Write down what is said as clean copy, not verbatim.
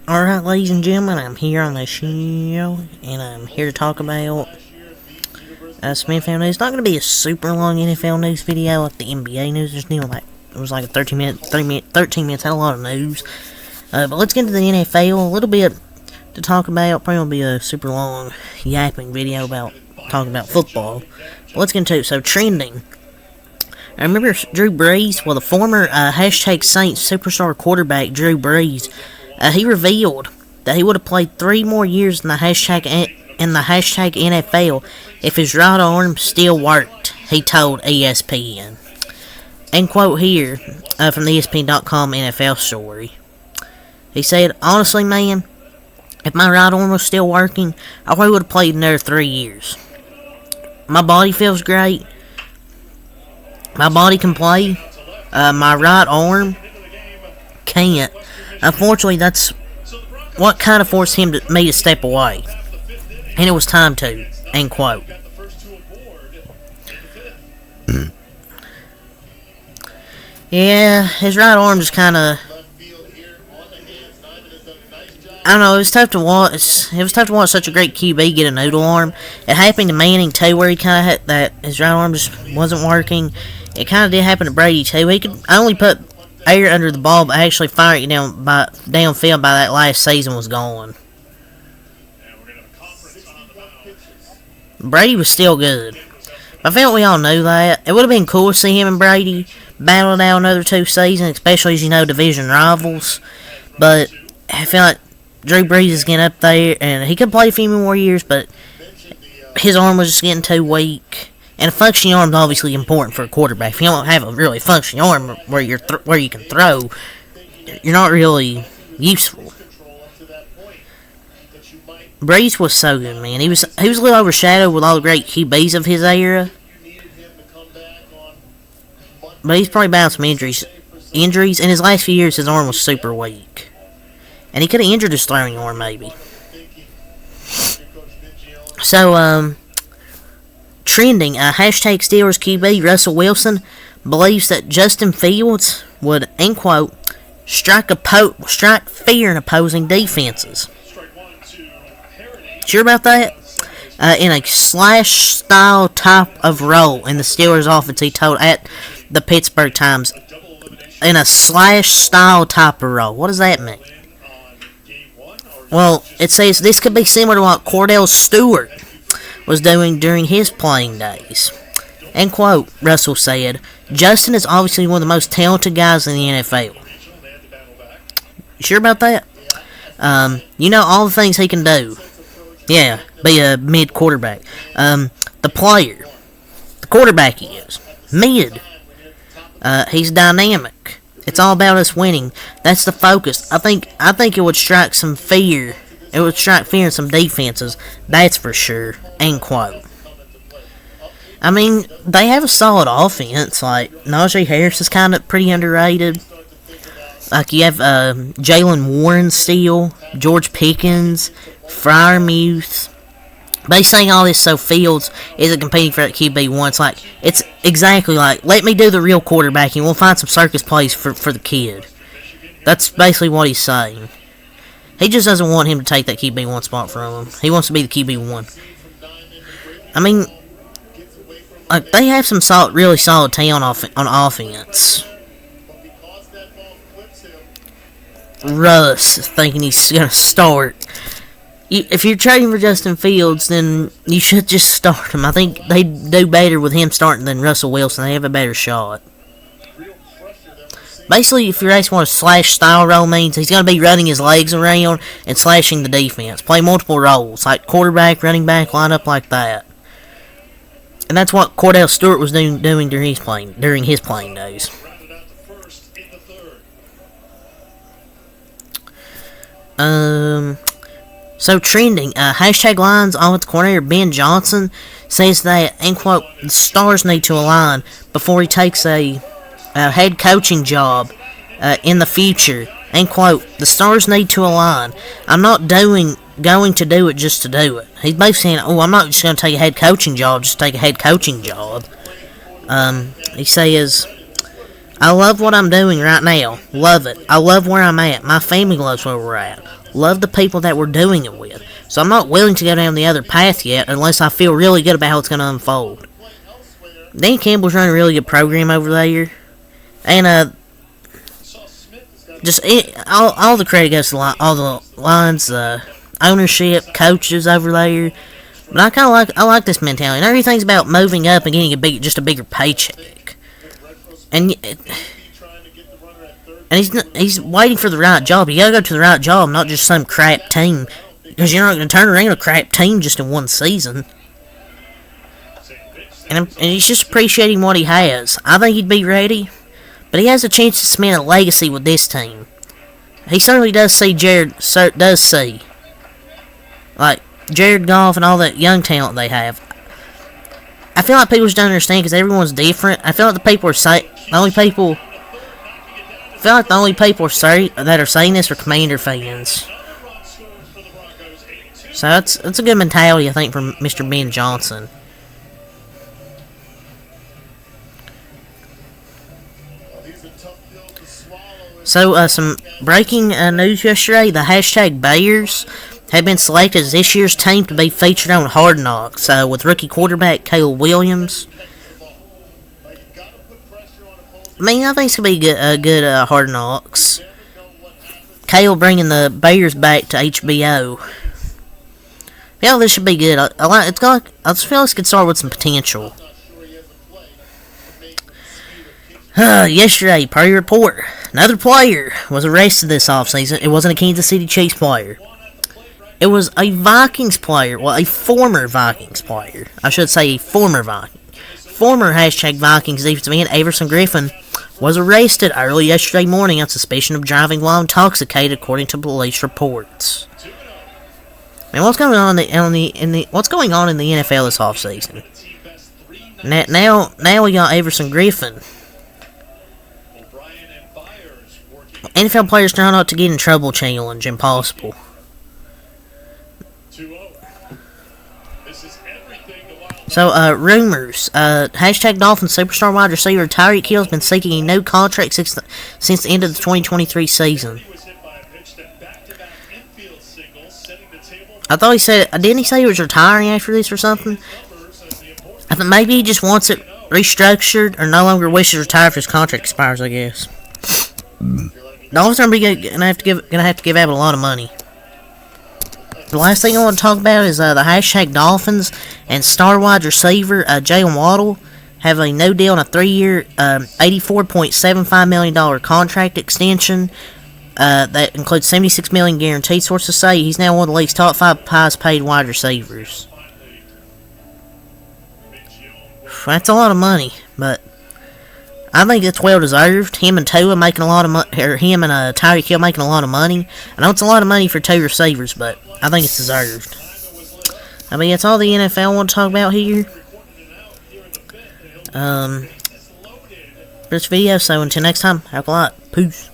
Alright, ladies and gentlemen, I'm here on the show, and I'm here to talk about some NFL news. It's not going to be a super long NFL news video like the NBA news. It was like a 13 minutes, had a lot of news. But let's get into the NFL, a little bit to talk about. Probably won't be a super long yapping video about talking about football. But let's get into it. So, trending. I remember Drew Brees, the former hashtag Saints superstar quarterback Drew Brees, he revealed that he would have played 3 more years in the hashtag NFL if his right arm still worked, he told ESPN. And quote here from the ESPN.com NFL story. He said, "Honestly, man, if my right arm was still working, I probably would have played another 3 years. My body feels great. My body can play. My right arm can't. Unfortunately, that's what kind of forced me to step away. And it was time to." End quote. Yeah, his right arm just kind of, I don't know, it was tough to watch. It was tough to watch such a great QB get a noodle arm. It happened to Manning too, where he kind of had that his right arm just wasn't working. It kind of did happen to Brady too. He could only put air under the ball, but actually fire it downfield by that last season was gone. Brady was still good. I felt we all knew that. It would have been cool to see him and Brady battle it out another 2 seasons, especially as division rivals. But I feel like Drew Brees is getting up there, and he could play a few more years, but his arm was just getting too weak. And a functioning arm is obviously important for a quarterback. If you don't have a really functioning arm where you can throw, you're not really useful. Brees was so good, man. He was a little overshadowed with all the great QBs of his era, but he's probably bounced some injuries. In his last few years, his arm was super weak, and he could have injured his throwing arm maybe. So, trending, hashtag Steelers QB Russell Wilson believes that Justin Fields would, end quote, strike fear in opposing defenses. Sure about that? In a slash-style type of role in the Steelers' offense, he told at the Pittsburgh Times. In a slash-style type of role. What does that mean? Well, it says this could be similar to what Cordell Stewart was doing during his playing days. End quote, Russell said. Justin is obviously one of the most talented guys in the NFL. You sure about that? You know all the things he can do. Yeah, be a mid quarterback. The player, the quarterback he is mid. He's dynamic. It's all about us winning. That's the focus. I think it would strike some fear. It would strike fear in some defenses. That's for sure. End quote. I mean, they have a solid offense. Like Najee Harris is kind of pretty underrated. Like you have Jaylen Warren still, George Pickens, Freiermuth. They saying all this so Fields isn't competing for that QB1. It's exactly like, let me do the real quarterbacking. We'll find some circus plays for the kid. That's basically what he's saying. He just doesn't want him to take that QB1 spot from him. He wants to be the QB1. I mean, like they have some really solid talent on offense. Russ thinking he's going to start. If you're trading for Justin Fields, then you should just start him. I think they do better with him starting than Russell Wilson. They have a better shot. Basically, if you're asking what a slash style role means, he's going to be running his legs around and slashing the defense. Play multiple roles, like quarterback, running back, line up like that. And that's what Cordell Stewart was doing during his playing days. So trending, hashtag Lions offensive coordinator Ben Johnson says that, end quote, the stars need to align before he takes a head coaching job in the future. End quote, the stars need to align. I'm not going to do it just to do it. He's basically saying, I'm not just going to take a head coaching job just to take a head coaching job. He says, I love what I'm doing right now. Love it. I love where I'm at. My family loves where we're at. Love the people that we're doing it with. So I'm not willing to go down the other path yet unless I feel really good about how it's going to unfold. Dan Campbell's running a really good program over there. And, all the credit goes to all the lines, ownership, coaches over there. But I like this mentality. And everything's about moving up and getting just a bigger paycheck. And he's waiting for the right job. You gotta go to the right job, not just some crap team. Because you're not gonna turn around a crap team just in one season. And he's just appreciating what he has. I think he'd be ready. But he has a chance to cement a legacy with this team. He certainly does see like Jared Goff and all that young talent they have. I feel like people just don't understand because everyone's different. I feel like the only people that are saying this are Commander fans. So that's a good mentality, I think, from Mr. Ben Johnson. So, some breaking news yesterday. The hashtag Bears have been selected as this year's team to be featured on Hard Knocks with rookie quarterback Caleb Williams. I mean, I think it's going to be a good Hard Knocks. Caleb bringing the Bears back to HBO. Yeah, this should be good. I just feel like it could start with some potential. Yesterday, per report, another player was arrested this offseason. It wasn't a Kansas City Chiefs player. It was a Vikings player. Well, a former Vikings player. I should say a former Viking. Former hashtag Vikings defensive end Everson Griffen was arrested early yesterday morning on suspicion of driving while intoxicated, according to police reports. Man, what's going on in the NFL this offseason? Now we got Everson Griffen. NFL players trying not to get in trouble challenge impossible. So, rumors. Hashtag Dolphins superstar wide receiver Tyreek Hill has been seeking a new contract since the end of the 2023 season. I thought didn't he say he was retiring after this or something? I think maybe he just wants it restructured or no longer wishes to retire if his contract expires, I guess. Dolphins are gonna have to give out a lot of money. The last thing I want to talk about is the hashtag Dolphins and star wide receiver Jalen Waddle have a no deal on a 3-year, $84.75 million contract extension that includes $76 million guaranteed. Sources say he's now one of the league's top 5 highest paid wide receivers. That's a lot of money, but I think it's well deserved. Him and Tua making a lot of money, or him and Tyreek Hill making a lot of money. I know it's a lot of money for 2 receivers, but I think it's deserved. I mean, that's all the NFL I want to talk about here. For this video, so until next time, have a lot. Peace.